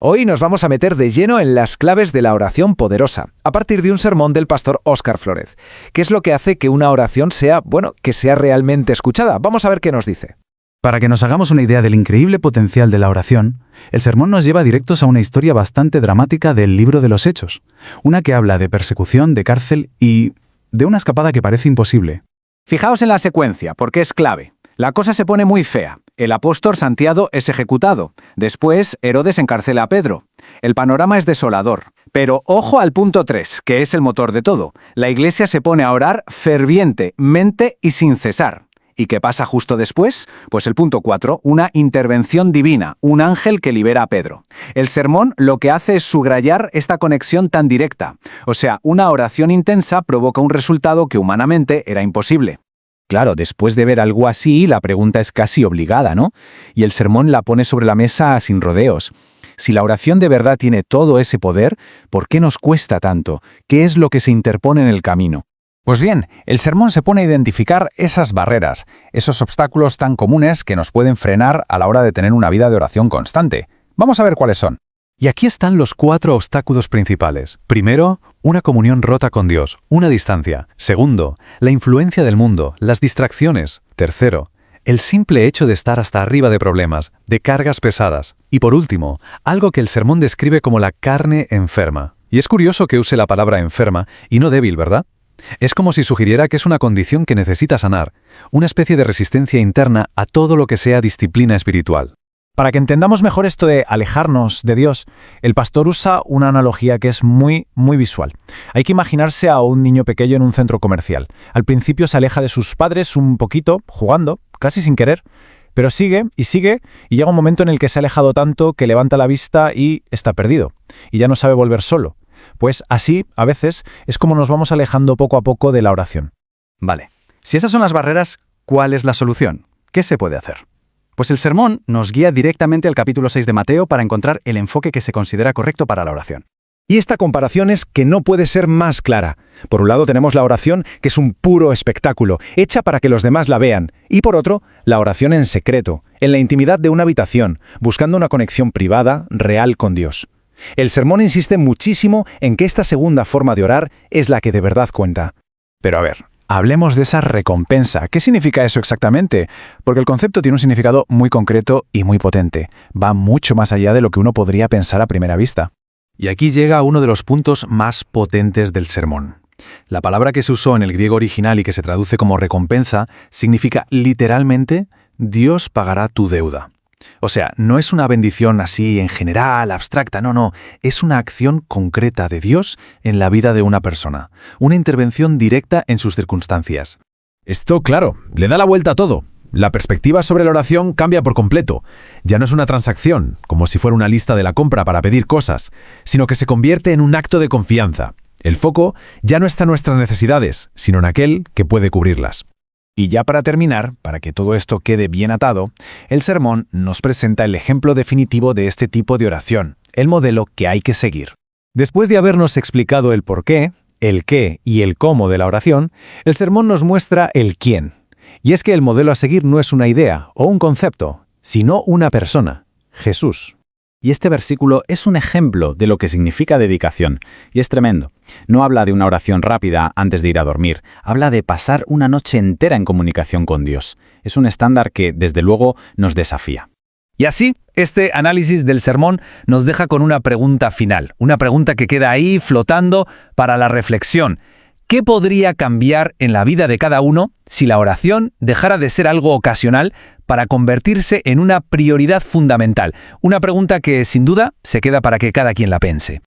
Hoy nos vamos a meter de lleno en las claves de la oración poderosa, a partir de un sermón del pastor Óscar Flórez. ¿Qué es lo que hace que una oración sea realmente escuchada? Vamos a ver qué nos dice. Para que nos hagamos una idea del increíble potencial de la oración, el sermón nos lleva directos a una historia bastante dramática del libro de los Hechos, una que habla de persecución, de cárcel y de una escapada que parece imposible. Fijaos en la secuencia, porque es clave. La cosa se pone muy fea. El apóstol Santiago es ejecutado. Después, Herodes encarcela a Pedro. El panorama es desolador. Pero ojo al punto 3, que es el motor de todo. La iglesia se pone a orar fervientemente y sin cesar. ¿Y qué pasa justo después? Pues el punto 4, una intervención divina, un ángel que libera a Pedro. El sermón lo que hace es subrayar esta conexión tan directa. O sea, una oración intensa provoca un resultado que humanamente era imposible. Claro, después de ver algo así, la pregunta es casi obligada, ¿no? Y el sermón la pone sobre la mesa sin rodeos. Si la oración de verdad tiene todo ese poder, ¿por qué nos cuesta tanto? ¿Qué es lo que se interpone en el camino? Pues bien, el sermón se pone a identificar esas barreras, esos obstáculos tan comunes que nos pueden frenar a la hora de tener una vida de oración constante. Vamos a ver cuáles son. Y aquí están los 4 obstáculos principales. Primero, una comunión rota con Dios, una distancia. Segundo, la influencia del mundo, las distracciones. Tercero, el simple hecho de estar hasta arriba de problemas, de cargas pesadas. Y por último, algo que el sermón describe como la carne enferma. Y es curioso que use la palabra enferma y no débil, ¿verdad? Es como si sugiriera que es una condición que necesita sanar, una especie de resistencia interna a todo lo que sea disciplina espiritual. Para que entendamos mejor esto de alejarnos de Dios, el pastor usa una analogía que es muy visual. Hay que imaginarse a un niño pequeño en un centro comercial. Al principio se aleja de sus padres un poquito, jugando, casi sin querer, pero sigue, y llega un momento en el que se ha alejado tanto que levanta la vista y está perdido, y ya no sabe volver solo. Pues así, a veces, es como nos vamos alejando poco a poco de la oración. Vale, si esas son las barreras, ¿cuál es la solución? ¿Qué se puede hacer? Pues el sermón nos guía directamente al capítulo 6 de Mateo para encontrar el enfoque que se considera correcto para la oración. Y esta comparación es que no puede ser más clara. Por un lado tenemos la oración, que es un puro espectáculo, hecha para que los demás la vean. Y por otro, la oración en secreto, en la intimidad de una habitación, buscando una conexión privada, real con Dios. El sermón insiste muchísimo en que esta segunda forma de orar es la que de verdad cuenta. Pero a ver, hablemos de esa recompensa. ¿Qué significa eso exactamente? Porque el concepto tiene un significado muy concreto y muy potente. Va mucho más allá de lo que uno podría pensar a primera vista. Y aquí llega uno de los puntos más potentes del sermón. La palabra que se usó en el griego original y que se traduce como recompensa significa literalmente Dios pagará tu deuda. O sea, no es una bendición así en general, abstracta, no, es una acción concreta de Dios en la vida de una persona, una intervención directa en sus circunstancias. Esto, claro, le da la vuelta a todo. La perspectiva sobre la oración cambia por completo. Ya no es una transacción, como si fuera una lista de la compra para pedir cosas, sino que se convierte en un acto de confianza. El foco ya no está en nuestras necesidades, sino en aquel que puede cubrirlas. Y ya para terminar, para que todo esto quede bien atado, el sermón nos presenta el ejemplo definitivo de este tipo de oración, el modelo que hay que seguir. Después de habernos explicado el por qué, el qué y el cómo de la oración, el sermón nos muestra el quién. Y es que el modelo a seguir no es una idea o un concepto, sino una persona, Jesús. Y este versículo es un ejemplo de lo que significa dedicación, y es tremendo. No habla de una oración rápida antes de ir a dormir, habla de pasar una noche entera en comunicación con Dios. Es un estándar que, desde luego, nos desafía. Y así, este análisis del sermón nos deja con una pregunta final, una pregunta que queda ahí flotando para la reflexión. ¿Qué podría cambiar en la vida de cada uno si la oración dejara de ser algo ocasional para convertirse en una prioridad fundamental? Una pregunta que, sin duda, se queda para que cada quien la piense.